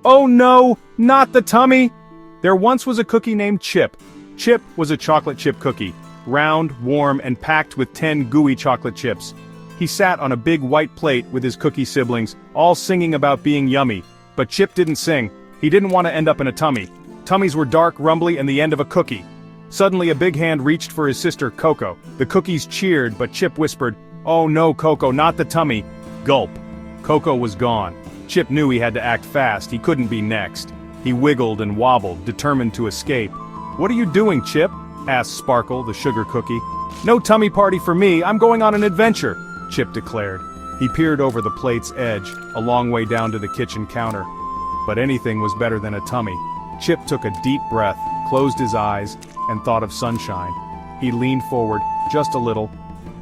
Oh no, not the tummy! There once was a cookie named Chip. Chip was a chocolate chip cookie, round, warm, and packed with 10 gooey chocolate chips. He sat on a big white plate with his cookie siblings, all singing about being yummy. But Chip didn't sing. He didn't want to end up in a tummy. Tummies were dark, rumbly, and the end of a cookie. Suddenly a big hand reached for his sister Coco. The cookies cheered, but Chip whispered, "Oh no, Coco, not the tummy." Gulp. Coco was gone. Chip knew he had to act fast. He couldn't be next. He wiggled and wobbled, determined to escape. "What are you doing, Chip?" asked Sparkle, the sugar cookie. "No tummy party for me, I'm going on an adventure," Chip declared. He peered over the plate's edge, a long way down to the kitchen counter. But anything was better than a tummy. Chip took a deep breath, closed his eyes, and thought of sunshine. He leaned forward, just a little,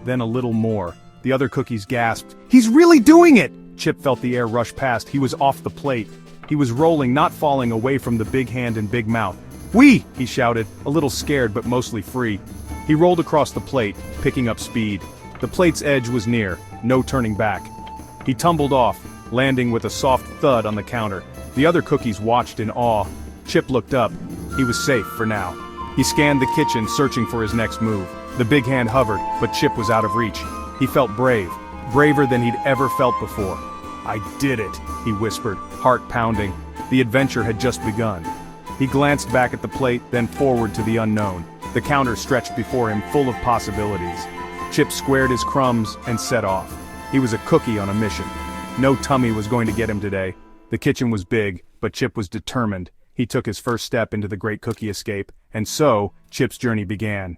then a little more. The other cookies gasped. "He's really doing it!" Chip felt the air rush past. He was off the plate. He was rolling, not falling, away from the big hand and big mouth. "Whee!" he shouted, a little scared but mostly free. He rolled across the plate, picking up speed. The plate's edge was near, no turning back. He tumbled off, landing with a soft thud on the counter. The other cookies watched in awe. Chip looked up. He was safe for now. He scanned the kitchen, searching for his next move. The big hand hovered, but Chip was out of reach. He felt brave, braver than he'd ever felt before. "I did it," he whispered, heart pounding. The adventure had just begun. He glanced back at the plate, then forward to the unknown. The counter stretched before him, full of possibilities. Chip squared his crumbs and set off. He was a cookie on a mission. No tummy was going to get him today. The kitchen was big, but Chip was determined. He took his first step into the great cookie escape, and so, Chip's journey began.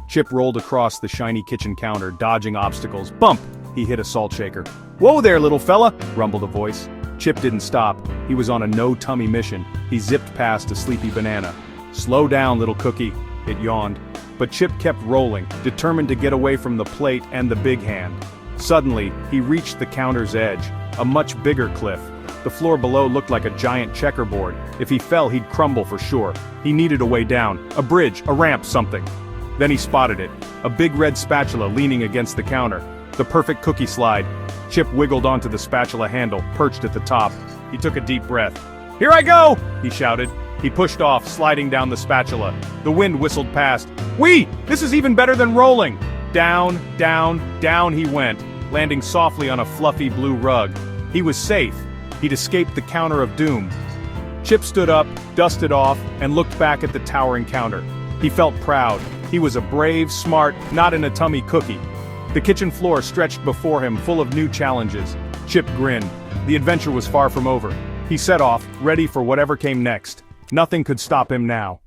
Chip rolled across the shiny kitchen counter, dodging obstacles. Bump! He hit a salt shaker. "Whoa there, little fella!" rumbled a voice. Chip didn't stop. He was on a no-tummy mission. He zipped past a sleepy banana. "Slow down, little cookie," it yawned. But Chip kept rolling, determined to get away from the plate and the big hand. Suddenly, he reached the counter's edge, a much bigger cliff. The floor below looked like a giant checkerboard. If he fell, he'd crumble for sure. He needed a way down, a bridge, a ramp, something. Then he spotted it, a big red spatula leaning against the counter. The perfect cookie slide. Chip wiggled onto the spatula handle, perched at the top. He took a deep breath. "Here I go!" he shouted. He pushed off, sliding down the spatula. The wind whistled past. "Whee! This is even better than rolling!" Down, down, down he went, landing softly on a fluffy blue rug. He was safe. He'd escaped the counter of doom. Chip stood up, dusted off, and looked back at the towering counter. He felt proud. He was a brave, smart, not-in-a-tummy cookie. The kitchen floor stretched before him, full of new challenges. Chip grinned. The adventure was far from over. He set off, ready for whatever came next. Nothing could stop him now.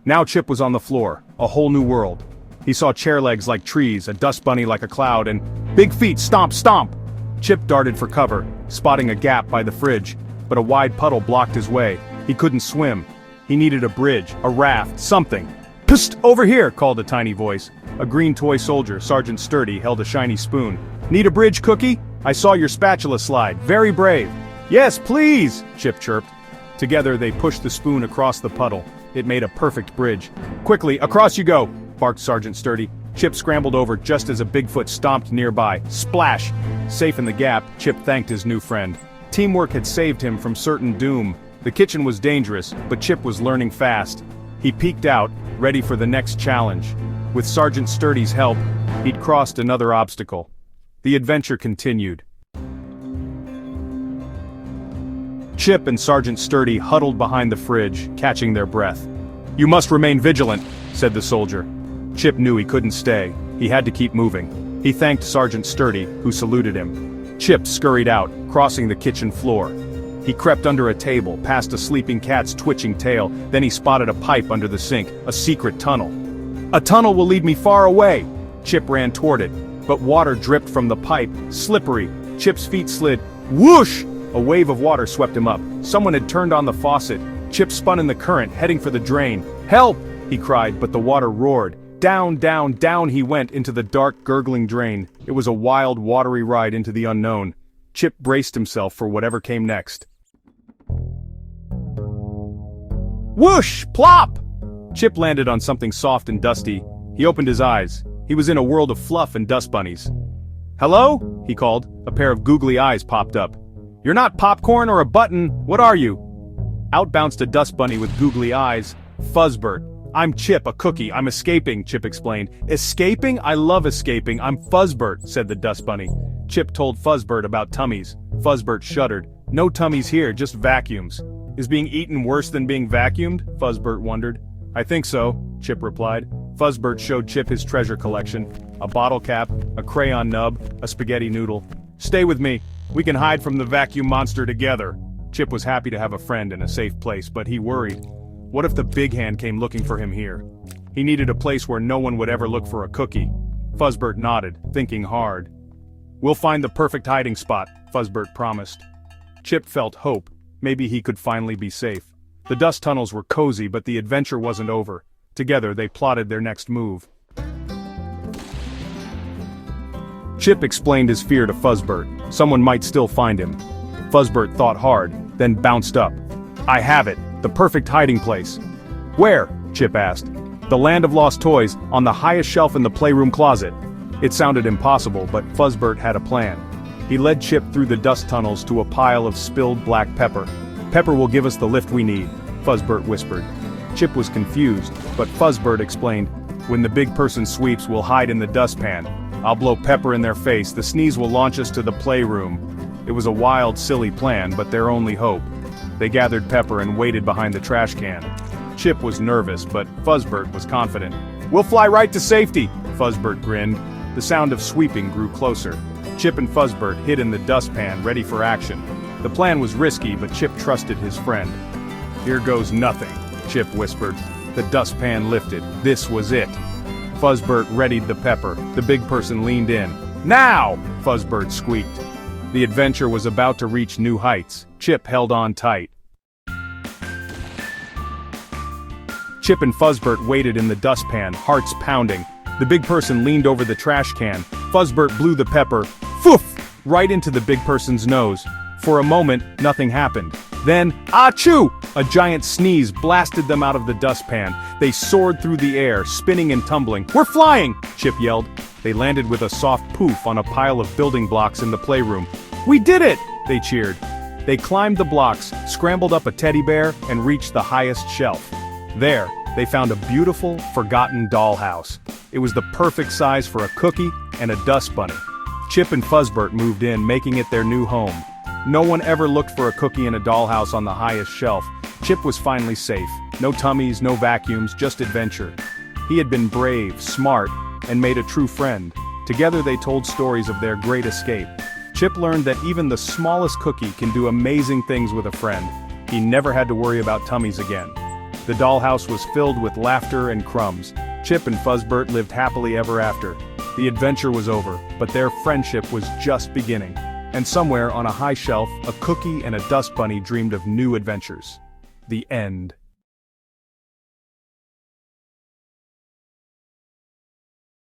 Now Chip was on the floor, a whole new world. He saw chair legs like trees, a dust bunny like a cloud, and big feet stomp, stomp! Chip darted for cover, spotting a gap by the fridge, but a wide puddle blocked his way. He couldn't swim. He needed a bridge, a raft, something. "Psst, over here!" called a tiny voice. A green toy soldier, Sergeant Sturdy, held a shiny spoon. "Need a bridge, Cookie? I saw your spatula slide. Very brave." "Yes, please!" Chip chirped. Together they pushed the spoon across the puddle. It made a perfect bridge. "Quickly, across you go!" barked Sergeant Sturdy. Chip scrambled over just as a Bigfoot stomped nearby. Splash! Safe in the gap, Chip thanked his new friend. Teamwork had saved him from certain doom. The kitchen was dangerous, but Chip was learning fast. He peeked out, ready for the next challenge. With Sergeant Sturdy's help, he'd crossed another obstacle. The adventure continued. Chip and Sergeant Sturdy huddled behind the fridge, catching their breath. "You must remain vigilant," said the soldier. Chip knew he couldn't stay. He had to keep moving. He thanked Sergeant Sturdy, who saluted him. Chip scurried out, crossing the kitchen floor. He crept under a table, past a sleeping cat's twitching tail, then he spotted a pipe under the sink, a secret tunnel. "A tunnel will lead me far away!" Chip ran toward it, but water dripped from the pipe, slippery. Chip's feet slid. Whoosh! A wave of water swept him up. Someone had turned on the faucet. Chip spun in the current, heading for the drain. "Help!" he cried, but the water roared. Down, down, down he went into the dark, gurgling drain. It was a wild, watery ride into the unknown. Chip braced himself for whatever came next. Whoosh! Plop! Chip landed on something soft and dusty. He opened his eyes. He was in a world of fluff and dust bunnies. "Hello?" he called. A pair of googly eyes popped up. "You're not popcorn or a button, what are you?" Out bounced a dust bunny with googly eyes. "Fuzzbert. I'm Chip, a cookie, I'm escaping," Chip explained. "Escaping? I love escaping, I'm Fuzzbert," said the dust bunny. Chip told Fuzzbert about tummies. Fuzzbert shuddered. "No tummies here, just vacuums." "Is being eaten worse than being vacuumed?" Fuzzbert wondered. "I think so," Chip replied. Fuzzbert showed Chip his treasure collection. A bottle cap, a crayon nub, a spaghetti noodle. "Stay with me. We can hide from the vacuum monster together." Chip was happy to have a friend in a safe place, but he worried. What if the big hand came looking for him here? He needed a place where no one would ever look for a cookie. Fuzzbert nodded, thinking hard. "We'll find the perfect hiding spot," Fuzzbert promised. Chip felt hope. Maybe he could finally be safe. The dust tunnels were cozy, but the adventure wasn't over. Together they plotted their next move. Chip explained his fear to Fuzzbert. Someone might still find him. Fuzzbert thought hard, then bounced up. "I have it, the perfect hiding place." "Where?" Chip asked. "The land of lost toys, on the highest shelf in the playroom closet." It sounded impossible, but Fuzzbert had a plan. He led Chip through the dust tunnels to a pile of spilled black pepper. "Pepper will give us the lift we need," Fuzzbert whispered. Chip was confused, but Fuzzbert explained, "When the big person sweeps, we'll hide in the dustpan. I'll blow pepper in their face, the sneeze will launch us to the playroom." It was a wild, silly plan, but their only hope. They gathered pepper and waited behind the trash can. Chip was nervous, but Fuzzbert was confident. "We'll fly right to safety," Fuzzbert grinned. The sound of sweeping grew closer. Chip and Fuzzbert hid in the dustpan, ready for action. The plan was risky, but Chip trusted his friend. "Here goes nothing," Chip whispered. The dustpan lifted. This was it. Fuzzbert readied the pepper. The big person leaned in. "Now!" Fuzzbert squeaked. The adventure was about to reach new heights. Chip held on tight. Chip and Fuzzbert waited in the dustpan, hearts pounding. The big person leaned over the trash can. Fuzzbert blew the pepper, foof, right into the big person's nose. For a moment, nothing happened. Then, achoo! A giant sneeze blasted them out of the dustpan. They soared through the air, spinning and tumbling. "We're flying!" Chip yelled. They landed with a soft poof on a pile of building blocks in the playroom. "We did it!" they cheered. They climbed the blocks, scrambled up a teddy bear, and reached the highest shelf. There, they found a beautiful, forgotten dollhouse. It was the perfect size for a cookie and a dust bunny. Chip and Fuzzbert moved in, making it their new home. No one ever looked for a cookie in a dollhouse on the highest shelf. Chip was finally safe. No tummies, no vacuums, just adventure. He had been brave, smart, and made a true friend. Together they told stories of their great escape. Chip learned that even the smallest cookie can do amazing things with a friend. He never had to worry about tummies again. The dollhouse was filled with laughter and crumbs. Chip and Fuzzbert lived happily ever after. The adventure was over, but their friendship was just beginning. And somewhere on a high shelf, a cookie and a dust bunny dreamed of new adventures. The end.